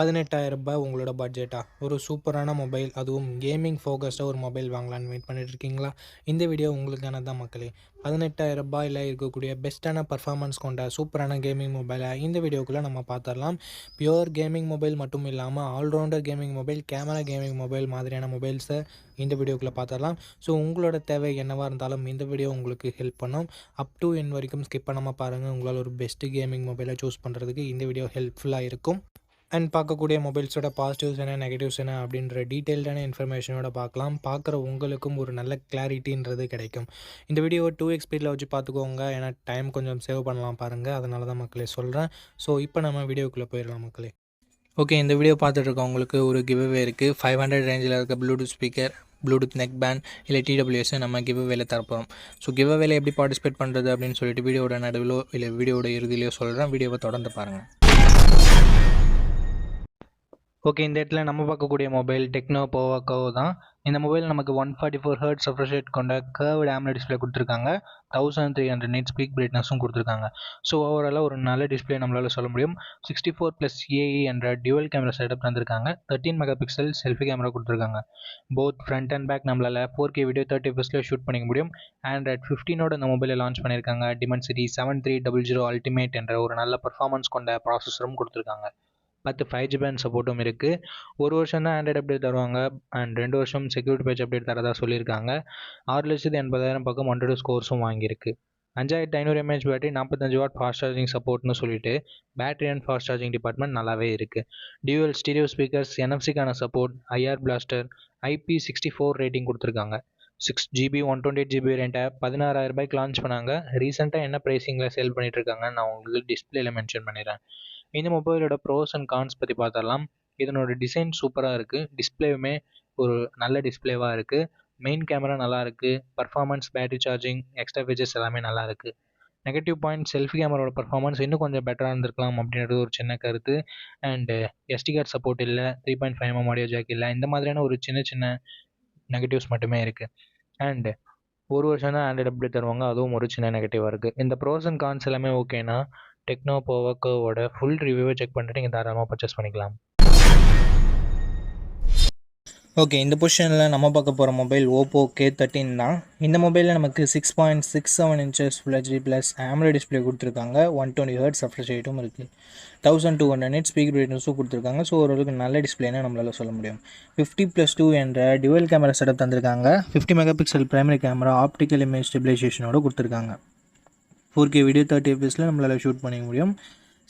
ரூ. 18,000 உங்களோட பட்ஜெட்டா? ஒரு சூப்பரான மொபைல், அதுவும் கேமிங் ஃபோகஸ்டாக ஒரு மொபைல் வாங்கலான்னு வெயிட் பண்ணிட்டு இருக்கீங்களா? இந்த வீடியோ உங்களுக்கான தான் மக்களே. ரூ. 18,000 இருக்கக்கூடிய பெஸ்ட்டான பர்ஃபார்மன்ஸ் கொண்ட சூப்பரான கேமிங் மொபைலை இந்த வீடியோக்குள்ளே நம்ம பார்த்துடலாம். பியூர் கேமிங் மொபைல் மட்டும் இல்லாமல் all rounder gaming mobile, camera gaming mobile மாதிரியான மொபைல்ஸை இந்த வீடியோக்குள்ளே பார்த்துடலாம். ஸோ உங்களோட தேவை என்னவாக இருந்தாலும் இந்த வீடியோ உங்களுக்கு ஹெல்ப் பண்ணும். அப் டு என் வரைக்கும் ஸ்கிப் பண்ணாமல் பாருங்கள். உங்களால் ஒரு பெஸ்ட்டு கேமிங் மொபைலை சூஸ் பண்ணுறதுக்கு இந்த வீடியோ ஹெல்ப்ஃபுல்லாக இருக்கும். அண்ட் பார்க்கக்கூடிய மொபைல்ஸோட பாசிட்டிவ்ஸ் என்ன, நெகட்டிவ்ஸ் என்ன அப்படின்ற டீட்டெயில்டான இன்ஃபர்மேஷனோட பார்க்கலாம். பார்க்குற உங்களுக்கும் ஒரு நல்ல கிளாரிட்டின்றது கிடைக்கும். இந்த வீடியோவை 2x ஸ்பீடில் வச்சு பார்த்துக்கோங்க. ஏன்னா டைம் கொஞ்சம் சேவ் பண்ணலாம் பாருங்கள். அதனால தான் மக்களே சொல்கிறேன். ஸோ இப்போ நம்ம வீடியோக்குள்ளே போயிடலாம் மக்களே. ஓகே, இந்த வீடியோ பார்த்துட்டு இருக்கவங்களுக்கு ஒரு கிவ்அவே இருக்குது. 500 ரேஞ்சில் இருக்க Bluetooth speaker, Bluetooth neck band இல்லை TWS நம்ம கிவ்அவேல தரப்போம். ஸோ கிவ்அவேல எப்படி பார்ட்டிசிபேட் பண்ணுறது அப்படின்னு சொல்லிட்டு வீடியோட நடுவிலோ இல்லை வீடியோட இறுதியிலையோ சொல்கிறேன். வீடியோவை தொடர்ந்து பாருங்கள். ஓகே, இந்த இடத்துல நம்ம பார்க்கக்கூடிய மொபைல் டெக்னோ போவாக்கோ தான். இந்த மொபைல் நமக்கு 144 ஹெர்ட்ஸ் ரெஃப்ரெஷ் ரேட் கொண்ட கர்வ்டு AMOLED டிஸ்பிளே கொடுத்துருக்காங்க. 1300 nits பீக் பிரைட்னஸும் கொடுத்துருக்காங்க. ஸோ ஓவராலாக ஒரு நல்ல டிஸ்பிளே நம்மளால் சொல்ல முடியும். 64+AE என்ற டியூவல் கேமரா செட்டப் தந்திருக்காங்க. 13 மெகா பிக்சல் செல்ஃபி கேமரா கொடுத்துருக்காங்க. போத் ஃப்ரண்ட் அண்ட் பேக் நம்மளால் 4K வீடியோ 30 fps ஷூட் பண்ணிக்க முடியும். Android 15 இந்த மொபைலை லான்ச் பண்ணியிருக்காங்க. Dimensity 7300 Ultimate என்ற ஒரு நல்ல பர்ஃபார்மன்ஸ் கொண்ட ப்ராசஸரும் கொடுத்துருக்காங்க. 10 5G பேண்ட் சப்போர்ட்டும் இருக்குது. ஒரு வருஷம் தான் ஆண்ட்ராய்டு அப்டேட் தருவாங்க. அண்ட் 2 வருஷம் செக்யூரிட்டி பேட்ச் அப்டேட் தரதா சொல்லியிருக்காங்க. 6,80,000 பக்கம் 100 ஸ்கோர்ஸும் வாங்கியிருக்கு. 5500 mAh battery, 45 watt fast charging சப்போர்ட்னு சொல்லிட்டு battery and fast charging department நல்லாவே இருக்குது. டியூவல் ஸ்டீரியோ ஸ்பீக்கர்ஸ், NFC-க்கான support, IR blaster, IP64 rating கொடுத்துருக்காங்க. 6GB 128GB வேரியண்ட்டை 16,000 லான்ச் பண்ணாங்க. ரீசெண்டாக என்ன ப்ரைஸிங்கில் சேல் பண்ணிட்டு இருக்காங்கன்னு நான் உங்களுக்கு டிஸ்பிளேல மென்ஷன் பண்ணிடுறேன். இந்த மொபைலோட ப்ரோஸ் அண்ட் கான்ஸ் பற்றி பார்த்துடலாம். இதனோட டிசைன் சூப்பராக இருக்குது. டிஸ்பிளேவுமே ஒரு நல்ல டிஸ்பிளேவாக இருக்குது. மெயின் கேமரா நல்லா இருக்குது. Performance, battery charging, extra features எல்லாமே நல்லா இருக்குது. நெகட்டிவ் பாயிண்ட், செல்ஃபி கேமராவோட பர்ஃபார்மன்ஸ் இன்னும் கொஞ்சம் பெட்டராக இருந்திருக்கலாம் அப்படின்றது ஒரு சின்ன கருத்து. அண்டு SD கார்டு சப்போர்ட் இல்லை, 3.5mm ஆடியோ ஜாக் இல்லை. இந்த மாதிரியான ஒரு சின்ன சின்ன நெகட்டிவ்ஸ் மட்டுமே இருக்குது. அண்டு ஒரு வருஷம் தான் ஆண்ட்ராய்டு அப்டேட் தருவாங்க. அதுவும் ஒரு சின்ன நெகட்டிவாக இருக்குது. இந்த ப்ரோஸ் அண்ட் கான்ஸ் எல்லாமே ஓகேனா டெக்னோ போவோக்கோவோட ஃபுல் ரிவ்யூவை செக் பண்ணிட்டு நீங்கள் தாராளமாக பர்ச்சேஸ் பண்ணிக்கலாம். ஓகே, இந்த பொசிஷனில் நம்ம பார்க்க போகிற மொபைல் Oppo K13 தான். இந்த மொபைலில் நமக்கு 6.67 inches Full HD + AMOLED display கொடுத்துருக்காங்க. 120 ஹெர்ட்ஸ் ரெஃப்ரெஷ் ரேட்டும் இருக்குது. 1200 nits பீக் பிரைட்னஸும் கொடுத்துருக்காங்க. ஸோ ஓரளவுக்கு நல்ல டிஸ்பிளேன்னு நம்மளால் சொல்ல முடியும். 50+2 என்ற டியூவல் கேமரா செட்டப் தந்திருக்காங்க. 50 mega pixel primary camera, optical image ஸ்டெபிலைசேஷனோட கொடுத்துருக்காங்க. 4K வீடியோ 30 fps நம்மளால் ஷூட் பண்ணிக்க முடியும்.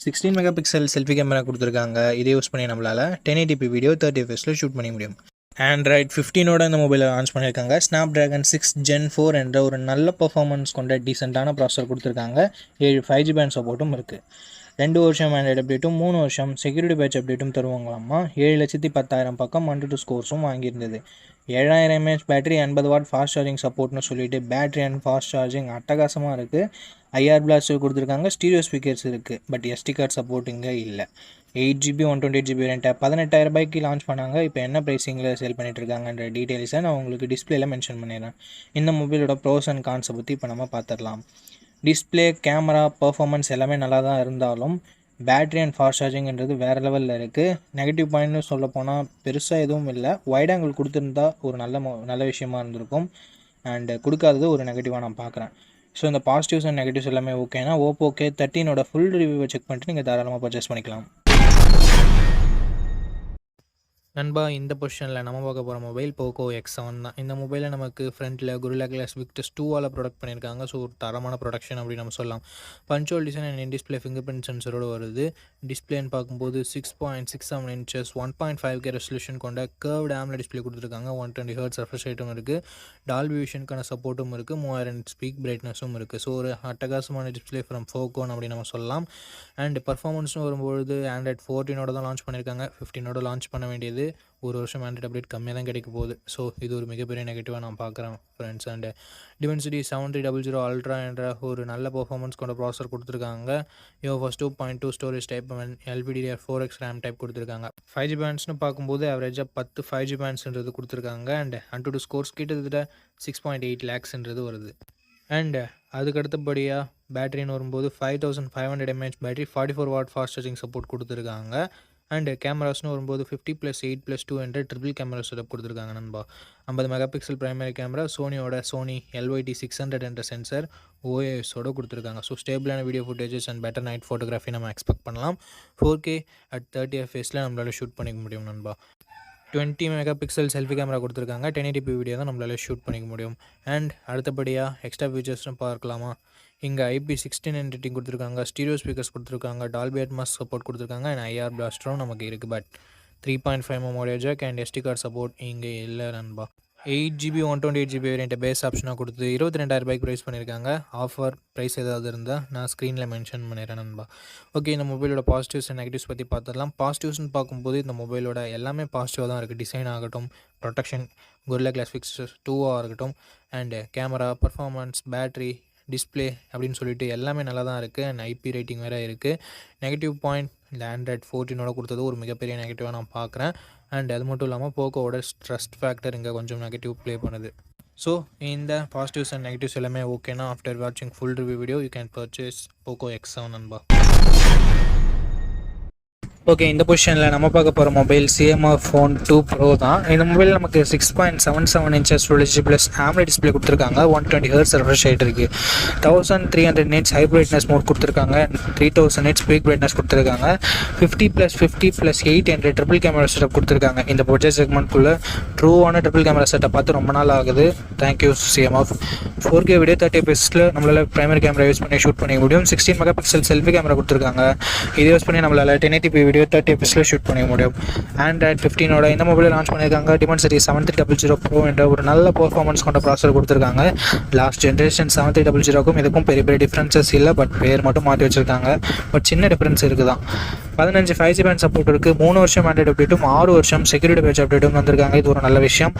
16 மெகா பிக்சல் செல்ஃபி கேமரா கொடுத்துருக்காங்க. இதை யூஸ் பண்ணி நம்மளால் 1080p வீடியோ 30 fps ஷூட் பண்ணிக்க முடியும். Android 15 இந்த மொபைலை லான்ச் பண்ணியிருக்காங்க. Snapdragon 6 Gen 4 என்ற ஒரு நல்ல பர்ஃபார்மன்ஸ் கொண்ட டீசெண்டான ப்ராசஸர் கொடுத்துருக்காங்க. 7 5G பேண்ட் சப்போர்ட்டும் இருக்குது. 2 வருஷம் ஆண்ட்ராய்டு அப்டேட்டும் 3 வருஷம் செக்யூரிட்டி பேட்ச் அப்டேட்டும் தருவாங்களாமா. 7,10,000 பக்கம் 102 ஸ்கோர்ஸும் வாங்கியிருந்தது. 7,000 mAh battery, 80 watt fast charging சப்போர்ட்னு சொல்லிட்டு பேட்டரி அண்ட் ஃபாஸ்ட் சார்ஜிங் அட்டகாசமாக இருக்குது. IR பிளாஸ்டர் கொடுத்துருக்காங்க. ஸ்டீரியோ ஸ்பீக்கர்ஸ் இருக்குது. பட் SD கார்டு சப்போர்ட் இங்கே இல்லை. 8GB 128GB வேரியண்ட்டை 18,000 லான்ச் பண்ணாங்க. இப்போ என்ன ப்ரைஸிங்கில் சேல் பண்ணிட்டு இருக்காங்கன்ற டீட்டெயில்ஸை நான் உங்களுக்கு டிஸ்பிளேல மென்ஷன் பண்ணிடுறேன். இந்த மொபைலோட ப்ரோஸ் அண்ட் கான்ஸை பற்றி இப்போ நம்ம பார்த்துடலாம். டிஸ்பிளே, கேமரா, பர்ஃபார்மன்ஸ் எல்லாமே நல்லா தான் இருந்தாலும் பேட்டரி அண்ட் ஃபாஸ்ட் சார்ஜிங்கிறது வேறு லெவலில் இருக்குது. நெகட்டிவ் பாயிண்ட்னு சொல்ல போனால் பெருசாக எதுவும் இல்லை. வைட் ஆங்கிள் கொடுத்துருந்தா ஒரு நல்ல விஷயமா இருந்திருக்கும். அண்டு கொடுக்காதது ஒரு நெகட்டிவாக நான் பார்க்குறேன். ஸோ இந்த பாசிட்டிவ்ஸ் அண்ட் நெகட்டிவ்ஸ் எல்லாமே ஓகேனா Oppo K13 ஃபுல் ரிவ்யூவை செக் பண்ணிட்டு நீங்கள் தாராளமாக பர்ச்சேஸ் பண்ணிக்கலாம். நண்பா, இந்த பொசிஷனில் நம்ம பார்க்க போகிற மொபைல் Poco X7 தான். இந்த மொபைலில் நமக்கு ஃப்ரண்ட்டில் Gorilla Glass Victus 2 ப்ரொடக்ட் பண்ணியிருக்காங்க. ஸோ ஒரு தரமான ப்ரொடக்ஷன் அப்படின்னு நம்ம சொல்லலாம். பஞ்சுவல் design and in display finger print சென்சரோடு வருது. டிஸ்பிளேன்னு பார்க்கும்போது 6.67 inches 1.5K ரெசல்யூஷன் கொண்ட கர்வ்டு AMOLED டிஸ்பிளே கொடுத்துருக்காங்க. 120 ஹெர்ட்ஸ் ரெஃப்ரெஷ் ரேட்டும் இருக்குது. டால்பி விஷனுக்கான சப்போர்ட்டும் இருக்குது. 3000 nits பீக் பிரைட்னஸும் இருக்குது. ஸோ ஒரு அட்டகாசமான டிஸ்பிளே ஃப்ரம் Poco அப்படின்னு நம்ம சொல்லலாம். அண்ட் பர்ஃபார்மன்ஸ்னு வரும்பொழுது Android 14 தான் லான்ச் பண்ணியிருக்காங்க. 15 லான்ச் பண்ண வேண்டியது ஒரு வருஷம் ஆண்ட்ராய்டு அப்டேட் கம்மியாக தான் கிடைக்க போகுது. ஸோ இது ஒரு மிகப்பெரிய நெகட்டிவாக நான் பார்க்குறேன் ஃப்ரெண்ட்ஸ். அண்ட் Dimensity 7300 Ultra என்ற ஒரு நல்ல பர்ஃபார்மன்ஸ் கொண்ட ப்ராசஸர் கொடுத்துருக்காங்க. UFS 2.2 storage type, LPDDR4X RAM type கொடுத்துருக்காங்க. 5G பேண்ட்ஸ்னு பார்க்கும்போது ஆவரேஜாக 10 5G பேண்ட்ஸ்ன்றது கொடுத்துருக்காங்க. அண்ட் Antutu ஸ்கோர்ஸ் கிட்டத்தட்ட 6.8 lakhsன்றது வருது. அண்ட் அதுக்கு அடுத்தபடியாக பேட்டரின்னு வரும்போது 5500 mAh battery, 44 watt fast charging support கொடுத்துருக்காங்க. அண்டு கேமராஸ்னு வரும்போது 50+8+200 ட்ரிபிள் கேமரா செட்டப் கொடுத்துருக்காங்க நண்பா. 50 mega pixel primary camera, Sony LYT 600 என்ற சென்சர் OISோட கொடுத்துருக்காங்க. ஸோ ஸ்டேபிளான video footages and better night photography நம்ம எக்ஸ்பெக்ட் பண்ணலாம். 4K at 30 fps நம்மளால் ஷூட் பண்ணிக்க முடியும் நண்பா. 20 மெகா பிக்சல் செல்ஃபி கேமரா கொடுத்துருக்காங்க. 1080p வீடியோ தான் நம்மளால் ஷூட் பண்ணிக்க முடியும். அண்ட் அடுத்தபடியாக எக்ஸ்ட்ரா ஃபீச்சர்ஸ்னு பார்க்கலாமா? இங்கே IP69 ரேட்டிங் கொடுத்துருக்காங்க, ஸ்டீரியோ ஸ்பீக்கர்ஸ் கொடுத்துருக்காங்க, டால்பி அட்மாஸ் சப்போர்ட் கொடுத்துருக்காங்க, அண்ட் IR பிளாஸ்டரும் நமக்கு இருக்குது. But 3.5mm audio jack and SD card support இங்கே இல்லை நண்பா. 8GB 128GB வேரியண்ட்டை பேஸ் ஆப்ஷனாக கொடுத்து 22,000 ப்ரைஸ் பண்ணியிருக்காங்க. ஆஃபர் ப்ரைஸ் ஏதாவது இருந்தால் நான் ஸ்க்ரீனில் மென்ஷன் பண்ணிடுறேன் நண்பா. ஓகே, இந்த மொபைலோட பாசிட்டிவ்ஸ் அண்ட் நெகட்டிவ்ஸ் பற்றி பார்த்துடலாம். பாசிட்டிவ்ஸ்னு பார்க்கும்போது இந்த மொபைலோட எல்லாமே பாசிட்டிவாக தான் இருக்குது. டிசைன் ஆகட்டும், ப்ரொடெக்ஷன், Gorilla Glass Fix 2 இருக்கட்டும், and camera, performance, battery, display அப்படின்னு சொல்லிட்டு எல்லாமே நல்லா தான் இருக்குது. அண்ட் IP ரேட்டிங் வேறு இருக்குது. நெகட்டிவ் பாயிண்ட் இந்த Android 14 கொடுத்தது ஒரு மிகப்பெரிய நெகட்டிவாக நான் பார்க்குறேன். அண்ட் அது மட்டும் இல்லாமல் போக்கோவோட ட்ரஸ்ட் ஃபேக்டர் இங்கே கொஞ்சம் நெகட்டிவ் ப்ளே பண்ணுது. ஸோ இந்த பாசிட்டிவ்ஸ் அண்ட் நெகட்டிவ்ஸ் எல்லாமே ஓகேனா, ஆஃப்டர் வாட்சிங் full review video you can purchase Poco X7 நண்பா. ஓகே, இந்த பொசிஷனில் நம்ம பார்க்க போகிற மொபைல் CMF Phone 2 Pro தான். இந்த மொபைல் நமக்கு 6.77 inches full plus AMOLED display கொடுத்துருக்காங்க. 120 Hz ரெஃப்ரெஷ் ரேட் இருக்குது. 1300 nits ஹை பிரைட்னஸ் மோட் கொடுத்துருக்காங்க. 3000 nits பீக் பிரைட்னஸ் கொடுத்துருக்காங்க. 50+50+800 ட்ரிபிள் கேமரா செட்டப் கொடுத்துருக்காங்க. இந்த பட்ஜெட் செக்மெண்ட்குள்ளே ட்ரூவான ட்ரிபிள் கேமரா செட்டப் பார்த்து ரொம்ப நாள் ஆகுது. Thank you CMF. 4K video 30 fps நம்மளால் பிரைமரி கேமரா யூஸ் பண்ணி ஷூட் பண்ணிக்க முடியும். 16 மெகா பிக்சல் செல்ஃபி கேமரா கொடுத்துருக்காங்க. இதை யூஸ் பண்ணி நம்மளால் 1080p வீடியோ 30 fps ஷூட் பண்ணிக்க முடியும். Android 15 இந்த மொபைலில் லான்ச் பண்ணியிருக்காங்க. Dimensity 7300 Pro என்ற ஒரு நல்ல பெர்ஃபார்மன்ஸ் கொண்ட ப்ராசஸர் கொடுத்துருக்காங்க. லாஸ்ட் ஜென்ரேஷன் 7300க்கும் இதுக்கும் பெரிய பெரிய டிஃப்ரென்சஸ் இல்லை. பட் பேர் மட்டும் மாற்றி வச்சுருக்காங்க. பட் சின்ன டிஃப்ரென்ஸ் இருக்குது தான். 15 5G பேண்ட் சப்போர்ட் இருக்குது. 3 வருஷம் ஆண்ட்ராய்டு அப்டேட்டும் 6 வருஷம் செக்யூரிட்டி பேட்ச் அப்டேட்டும் வந்திருக்காங்க. இது ஒரு நல்ல விஷயம்.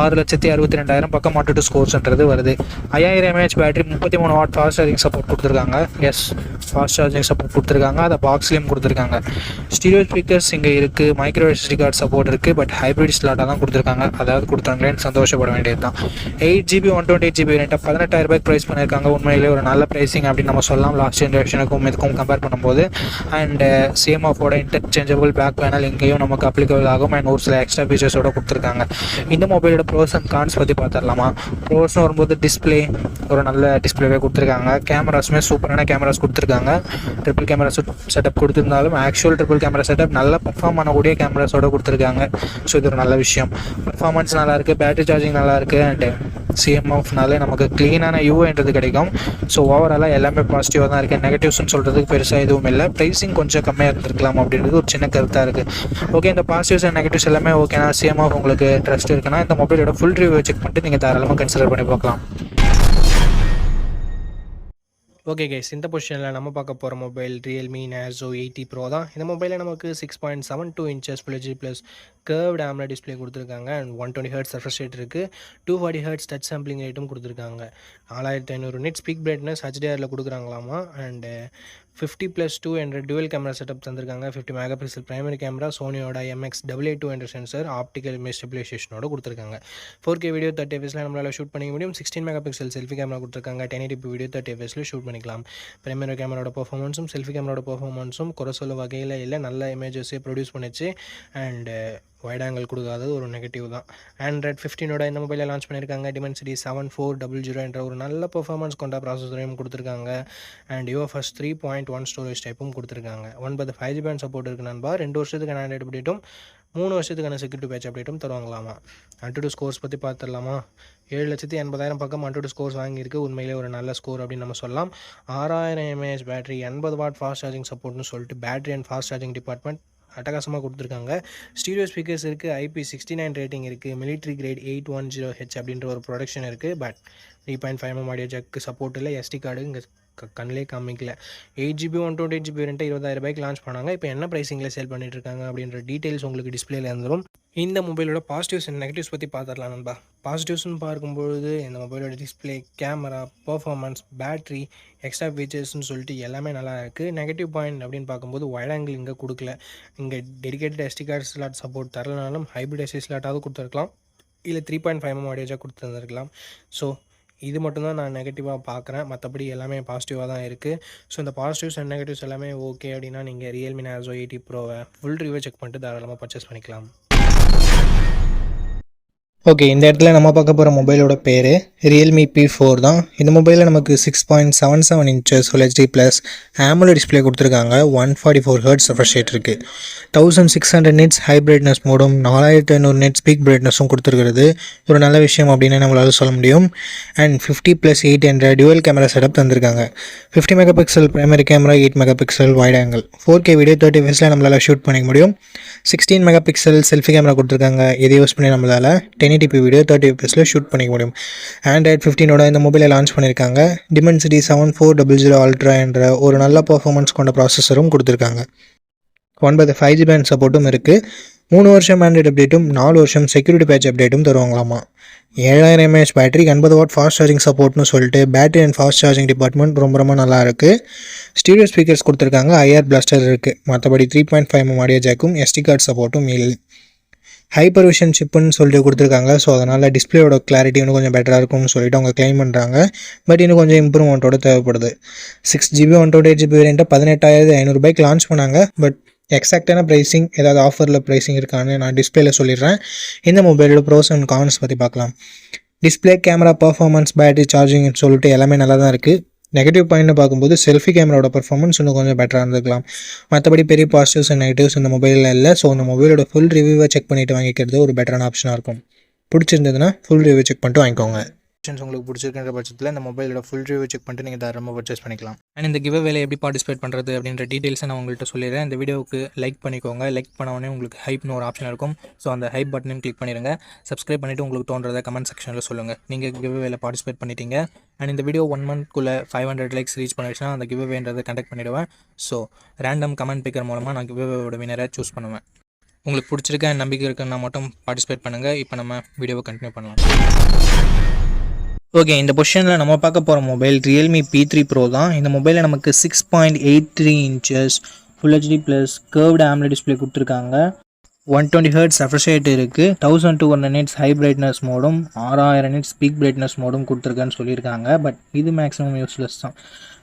6,62,000 பக்கம் மாட்டு ஸ்கோர்ஸ்ன்றது வருது. 5000 mAh battery, 33 what fast charging support கொடுத்துருக்காங்க. ஃபாஸ்ட் சார்ஜிங் சப்போர்ட் கொடுத்துருக்காங்க. அதை பாக்ஸ்லேயும் கொடுத்துருக்காங்க. ஸ்டீரியோ ஸ்பீக்கர்ஸ் இங்கே இருக்குது. மைக்ரோ SD கார்டு சப்போர்ட் இருக்குது. பட் ஹைப்ரிட் ஸ்லாட்டாக தான் கொடுத்துருக்காங்க. அதாவது கொடுத்தாங்களேன்னு சந்தோஷப்பட வேண்டியது தான். 8GB 128GB வேரியண்ட்டை 18,000 ப்ரைஸ் பண்ணியிருக்காங்க. உண்மையிலே ஒரு நல்ல ப்ரைஸிங் அப்படின்னு நம்ம சொல்லலாம். லாஸ்ட் ஜென்ரேஷனுக்கும் இதுக்கும் கம்பேர் பண்ணும்போது. அண்ட் CMFோட இன்டர்சேஞ்சபிள் பேக் பேனல் இங்கேயும் நமக்கு அப்ளிகபிள் ஆகும். அண்ட் ஒரு சில எக்ஸ்ட்ரா ஃபீச்சர்ஸோட கொடுத்துருக்காங்க. இந்த மொபைலோட ப்ரோஸ் அண்ட் கான்ஸ் பற்றி பார்த்துடலாமா? ப்ரோஸ்னு வரும்போது டிஸ்பிளே ஒரு நல்ல டிஸ்பிளேவே கொடுத்துருக்காங்க. கேமராஸுமே சூப்பரான கேமராஸ் கொடுத்துருக்காங்க. ட்ரிபிள் கேமரா செட்டப் கொடுத்துருந்தாலும் ஆக்சுவல் ட்ரிபிள் கேமரா செட்டப் நல்லா பர்ஃபார்ம் பண்ணக்கூடிய கேமராஸோட கொடுத்துருக்காங்க. ஸோ இது ஒரு நல்ல விஷயம். பர்ஃபார்மன்ஸ் நல்லாயிருக்கு, பேட்டரி சார்ஜிங் நல்லாயிருக்கு. அண்ட் CMFனாலே நமக்கு க்ளீனான UIன்றது கிடைக்கும். ஸோ ஓவராலாக எல்லாமே பாசிட்டிவாக தான் இருக்குது. நெகட்டிவ்ஸ்னு சொல்கிறதுக்கு பெருசாக எதுவும் இல்லை. ப்ரைஸிங் கொஞ்சம் கம்மியாக இருந்திருக்கலாம் அப்படின்றது ஒரு சின்ன கருத்தாக இருக்குது. ஓகே, இந்த பாசிட்டிவ்ஸ் அண்ட் நெகட்டிவ்ஸ் எல்லாமே ஓகேனா, CMF உங்களுக்கு ட்ரஸ்ட் இருக்குன்னா இந்த மொபைலோட ஃபுல் ரிவ்யூ செக் பண்ணிட்டு நீங்கள் தாராளமாக கன்சிடர் பண்ணி பார்க்கலாம். ஓகே கைஸ், இந்த பொசிஷனில் நம்ம பார்க்க போகிற மொபைல் Realme Narzo 80 Pro தான். இந்த மொபைலில் நமக்கு 6.72 inches full HD plus curved AMOLED display கொடுத்துருக்காங்க. அண்ட் 120 Hz ரெஃப்ரெஷ் ரேட் இருக்குது. 240 Hz டச் சாம்பிளிங் ரேட்டும் கொடுத்துருக்காங்க. 4500 nits பீக் பிரைட்னஸ் HDRல கொடுக்குறாங்களாமா. அண்டு 50+200 டுவல் கேமரா செட்டப் தந்திருக்காங்க. 50 மெகா பிக்சல் பிரைமரி கேமரா, சோனியோட MX882 என்ற சென்சர், ஆப்டிக்கல் இமேஜ் ஸ்டெபிலைசேஷனோட கொடுத்துருக்காங்க. 4K வீடியோ 30 fps நம்மளால் ஷூட் பண்ணிக்க முடியும். 16 மெகா பிக்சல் செல்ஃபி கேமரா கொடுத்துருக்காங்க. 1080p வீடியோ 30 fps ஷூட் பண்ணிக்கலாம். பிரைமரி கேமராவோட பர்ஃபார்மன்ஸும் செல்ஃபி கேமராவோட பர்ஃபார்மன்ஸும் குறை சொல்ல வகையில் இல்லை. நல்ல இமேஜஸே ப்ரொடியூஸ் பண்ணிச்சு. அண்டு வைட் ஆங்கிள் கொடுக்காதது ஒரு நெகட்டிவ் தான். Android 15 இந்த மொபைலில் லான்ச் பண்ணியிருக்காங்க. Dimensity 7400 என்ற ஒரு நல்ல பெர்ஃபார்மன்ஸ் கொண்ட ப்ராசஸரையும் கொடுத்துருக்காங்க. அண்ட் UFS 3.1 ஸ்டோரேஜ் டைப்பும் கொடுத்துருக்காங்க. 9 5G பேண்ட் சப்போர்ட் இருக்குது நண்பா. 2 வருஷத்துக்கான ஆண்ட்ராய்டு அப்டேட்டும் 3 வருஷத்துக்கான செக்யூரிட்டி பேட்ச் அப்டேட்டும் தருவாங்களாமா. Antutu ஸ்கோர்ஸ் பற்றி பார்த்துடலாமா? 7,80,000 பக்கம் Antutu ஸ்கோர்ஸ் வாங்கியிருக்கு. உண்மையிலே ஒரு நல்ல ஸ்கோர் அப்படின்னு நம்ம சொல்லலாம். 6000 mAh battery, 80 watt fast charging சப்போர்ட்னு சொல்லிட்டு battery and fast charging department அட்டகாசமாக கொடுத்துருக்காங்க. ஸ்டீரியோ ஸ்பீக்கர்ஸ் இருக்குது. IP69 ரேட்டிங் இருக்குது. மிலிட்ரி கிரேட் 810H அப்படின்ற ஒரு ப்ரொடக்ஷன் இருக்குது. But 3.5mm audio jack support இல்லை. SD கார்டு இங்கே கண்ணிலே காமிக்கல. 8GB 128GB வேரியண்ட்டை 20,000 லான்ச் பண்ணாங்க. இப்போ என்ன ப்ரைஸிங்கில் சேல் பண்ணிட்டுருக்காங்க அப்படின்ற டீட்டெயில்ஸ் உங்களுக்கு டிஸ்பிளேல இருந்துடும். இந்த மொபைலோட பாசிட்டிவ்ஸ் அண்ட் நெகட்டிவ்ஸ் பற்றி பார்த்துடலாம் நண்பா. பாசிட்டிவ்ஸ்னு பார்க்கும்பொழுது இந்த மொபைலோட display, camera, performance, battery, extra ஃபீச்சர்ஸ்னு சொல்லிட்டு எல்லாமே நல்லா இருக்குது. நெகட்டிவ் பாயிண்ட் அப்படின்னு பார்க்கும்போது வைட் ஆங்கிள் இங்கே கொடுக்கல. இங்கே dedicated SD card slot support தரலனாலும் ஹைப்ரிட் SD ஸ்லாட்டாவது கொடுத்துருக்கலாம். இல்லை 3.5mm ஆடியோ ஜாக் கொடுத்துருந்துருக்கலாம். ஸோ இது மட்டும் தான் நான் நெகட்டிவாக பார்க்குறேன். மற்றபடி எல்லாமே பாசிட்டிவாக தான் இருக்குது. ஸோ இந்த பாசிட்டிவ்ஸ் அண்ட் நெகட்டிவ்ஸ் எல்லாமே ஓகே அப்படின்னா நீங்கள் ரியல்மி நார்சோ 80 ப்ரோவை ஃபுல் ரிவ்யூ செக் பண்ணிட்டு தாராளமாக பர்ச்சேஸ் பண்ணிக்கலாம். ஓகே, இந்த இடத்துல நம்ம பார்க்க போகிற மொபைலோட பேர் ரியல்மி P4 தான். இந்த மொபைலில் நமக்கு 6.77 inches full HD plus AMOLED display கொடுத்துருக்காங்க. 144 ஹெர்ட்ஸ் ரெஃப்ரெஷ் ரேட் இருக்குது. 1600 நிட்ஸ் ஹை பிரைட்னஸ் மோடும் 4500 நிட்ஸ் பீக் பிரைட்னஸும் கொடுத்துருக்கிறது ஒரு நல்ல விஷயம் அப்படின்னு நம்மளால சொல்ல முடியும். அண்ட் 50+8 என்ற டியூவல் கேமரா செட்டப் தந்திருக்காங்க. 50 mega pixel primary camera, 8 mega pixel wide angle, 4K video 30 fps நம்மளால் ஷூட் பண்ணிக்க முடியும். 16 மெகா பிக்சல் செல்ஃபி கேமரா கொடுத்துருக்காங்க. இதை யூஸ் பண்ணி நம்மளால் 1080p வீடியோ 30 fps ஷூட் பண்ணிக்க முடியும். ஆண்ட்ராய்ட் 15ஓட இந்த மொபைலை லான்ச் பண்ணியிருக்காங்க. Dimensity 7400 Ultra என்ற ஒரு நல்ல பர்ஃபார்மன்ஸ் கொண்ட ப்ராசஸரும் கொடுத்துருக்காங்க. 9 5G பேண்ட் சப்போர்ட்டும் இருக்குது. 3 வருஷம் ஆண்ட்ராய்டு அப்டேட்டும் 4 வருஷம் செக்யூரிட்டி பேட்ச் அப்டேட்டும் தருவாங்களாமா. 7000 mAh battery, 80 watt fast charging சப்போர்ட்னு சொல்லிட்டு battery and fast charging department ரொம்ப நல்லா இருக்குது. ஸ்டீரியோ ஸ்பீக்கர்ஸ் கொடுத்துருக்காங்க. IR பிளாஸ்டர் இருக்குது. மற்றபடி 3.5mm ஆடியோ ஜாக்கும் SD கார்டு சப்போர்ட்டும் இல்லை. ஹைப்பர் விஷன் சிப்புன்னு சொல்லிட்டு கொடுத்துருக்காங்க. ஸோ அதனால் டிஸ்பிளேயோட கிளாரிட்டி இன்னும் கொஞ்சம் பெட்டராக இருக்கும்னு சொல்லிட்டு அவங்க கிளைம் பண்ணுறாங்க. பட் இன்னும் கொஞ்சம் இம்ப்ரூவ்மெண்ட்டோட தேவைப்படுது. 6GB 128GB வேரியண்ட்டை 18,500 லான்ச் பண்ணாங்க. பட் எக்ஸாக்டான ப்ரைஸிங் ஏதாவது ஆஃபரில் ப்ரைஸிங் இருக்கான்னு நான் டிஸ்பிளேல சொல்லிடுறேன். இந்த மொபைலோட ப்ரோஸ் அண்ட் கான்ஸ் பற்றி பார்க்கலாம். டிஸ்பிளே, கேமரா, பர்ஃபார்மன்ஸ், பேட்டரி, சார்ஜிங்னு சொல்லிட்டு எல்லாமே நல்லா தான் இருக்குது. நெகட்டிவ் பாயிண்ட்னு பார்க்கும்போது செல்ஃபி கேமராவோட பர்ஃபார்மன்ஸ் இன்னும் கொஞ்சம் பெட்டராக இருந்துக்கலாம். மற்றபடி பெரிய பாசிட்டிவ்ஸ் அண்ட் நெகட்டிவ்ஸ் இந்த மொபைலில் இல்லை. ஸோ இந்த மொபைலோட ஃபுல் ரிவ்யூவை செக் பண்ணிவிட்டு வாங்கிக்கிறது ஒரு பெட்டரான ஆப்ஷனாக இருக்கும். பிடிச்சிருந்ததுன்னா ஃபுல் ரிவ்யூ செக் பண்ணிட்டு வாங்கிக்கோங்க. உங்களுக்கு பிடிச்சிருக்கின்ற பட்சத்தில் இந்த மொபைலோட ஃபுல் ரிவ்யூ செக் பண்ணிட்டு நீங்கள் தாராளமாக பர்ச்சேஸ் பண்ணிக்கலாம். அண்ட் இந்த கிவ் அவேல எப்படி பார்ட்டிசிபேட் பண்ணுறது அப்படின்ற டீட்டெயில்ஸை நான் உங்கள்கிட்ட சொல்லிடுறேன். இந்த வீடியோவுக்கு லைக் பண்ணிக்கோங்க. லைக் பண்ண உங்களுக்கு ஹைப்னு ஒரு ஆப்ஷன் இருக்கும். ஸோ அந்த ஹைப் பட்டனையும் கிளிக் பண்ணிடுங்க. சப்ஸ்கிரைப் பண்ணிவிட்டு உங்களுக்கு தோன்றதை கமெண்ட் செக்ஷனில் சொல்லுங்கள். நீங்கள் கிவ் அவேல பார்ட்டிசிபேட் பண்ணிட்டீங்க. அண்ட் இந்த வீடியோ 1 மந்த்க்குள்ளே 500 லைக்ஸ் ரீச் பண்ணிடுச்சுன்னா அந்த கிவ் அவேன்றதை கண்டக்ட் பண்ணிவிடுவேன். ஸோ ரேண்டம் கமெண்ட் பிக்கர் மூலமாக நான் கிவ் அவேவோட வினரை சூஸ் பண்ணுவேன். உங்களுக்கு பிடிச்சிருக்க நம்பிக்கை இருக்குன்னா மட்டும் பார்ட்டிசிபேட் பண்ணுங்கள். இப்போ நம்ம வீடியோவை கண்டினியூ பண்ணலாம். ஓகே, இந்த பொசிஷனில் நம்ம பார்க்க போகிற மொபைல் ரியல்மி P3 Pro தான். இந்த மொபைலில் நமக்கு 6.83 inches full HD plus curved AMOLED display கொடுத்துருக்காங்க. 120 ஹெர்ட்ஸ் ரெஃப்ரெஷ் ரேட் இருக்குது. 1200 நிட்ஸ் ஹை பிரைட்னஸ் மோடும் 6000 நிட்ஸ் பீக் பிரைட்னஸ் மோடும் கொடுத்துருக்கான்னு சொல்லியிருக்காங்க. பட் இது மேக்ஸிமம் யூஸ்லெஸ் தான்.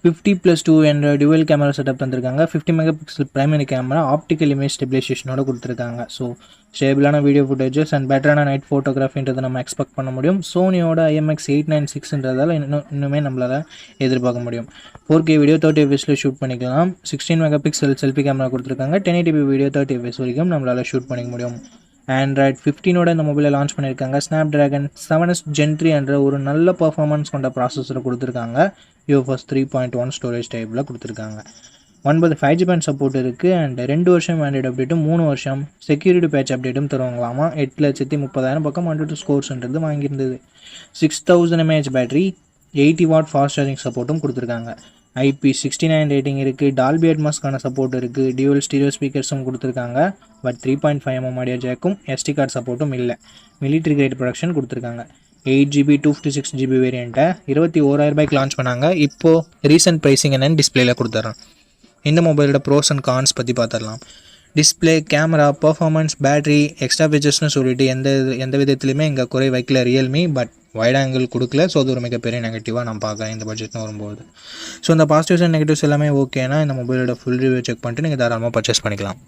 50+2 என்ற டியூவல் கேமரா செட்டப் தந்திருக்காங்க. 50 mega pixel primary camera, optical image ஸ்டெபிலைசேஷனோட கொடுத்துருக்காங்க. ஸோ ஸ்டேபிளான வீடியோ ஃபுட்டேஜஸ் அண்ட் பெட்டரான நைட் ஃபோட்டோகிராஃபின்றதை நம்ம எக்ஸ்பெக்ட் பண்ண முடியும். சோனியோட IMX896ன்றதால இன்னுமே நம்மளால் எதிர்பார்க்க முடியும். 4K வீடியோ 30 fps ஷூட் பண்ணிக்கலாம். 16 மெகா பிக்சல் செல்ஃபி கேமரா கொடுத்துருக்காங்க. 1080p வீடியோ 30 fps வரைக்கும் நம்மளால் ஷூட் பண்ணிக்க முடியும். ஆண்ட்ராய்ட் 15ஓட இந்த மொபைலை லான்ச் பண்ணியிருக்காங்க. Snapdragon 7s Gen 3 என்ற ஒரு நல்ல பர்ஃபார்மன்ஸ் கொண்ட ப்ராசஸரை கொடுத்துருக்காங்க. UFS 3.1 ஸ்டோரேஜ் டைப்பில் கொடுத்துருக்காங்க. 9 5G பேண்ட் சப்போர்ட் இருக்குது. அண்ட் 2 வருஷம் ஆண்ட்ராய்டு அப்டேட்டும் 3 வருஷம் செக்யூரிட்டி பேட்ச் அப்டேட்டும் தருவாங்களாமா. 8,30,000 பக்கம் 102 ஸ்கோர்ஸ்ன்றது வாங்கியிருந்தது. 6000 mAh battery, 80 watt fast charging சப்போர்ட்டும் கொடுத்துருக்காங்க. IP69 ரேட்டிங் இருக்குது. டால்பி அட்மாஸ்க்கான சப்போர்ட் இருக்குது. டியூவல் ஸ்டீரியோ ஸ்பீக்கர்ஸும் கொடுத்துருக்காங்க. பட் 3.5mm ஆடியோ ஜாக்கும் SD கார்டு சப்போர்ட்டும் இல்லை. மிலிட்ரி கிரேட் ப்ரொடக்ஷன் கொடுத்துருக்காங்க. 8GB 256GB வேரியண்ட்டை 21,000 லான்ச் பண்ணாங்க. இப்போது ரீசெண்ட் ப்ரைஸிங் என்னென்னு டிஸ்பிளேல கொடுத்துட்றேன். இந்த மொபைலோட ப்ரோஸ் அண்ட் கான்ஸ் பற்றி பார்த்துடலாம். Display, camera, performance, battery, extra ஃபீச்சர்ஸ்னு சொல்லிட்டு எந்த விதத்துலையுமே இங்கே குறை வைக்கல ரியல்மி. பட் வைட் ஆங்கிள் கொடுக்கல. ஸோ அது ஒரு மிகப்பெரிய நெகட்டிவாக நான் பார்க்குறேன் இந்த பட்ஜெட்னு வரும்போது. ஸோ இந்த பாசிட்டிவ்ஸ் அண்ட் நெகட்டிவ்ஸ் எல்லாமே ஓகேனா இந்த மொபைலோட ஃபுல் ரிவ்யூ செக் பண்ணிட்டு நீங்கள் தாராளமாக பர்ச்சேஸ் பண்ணிக்கலாம்.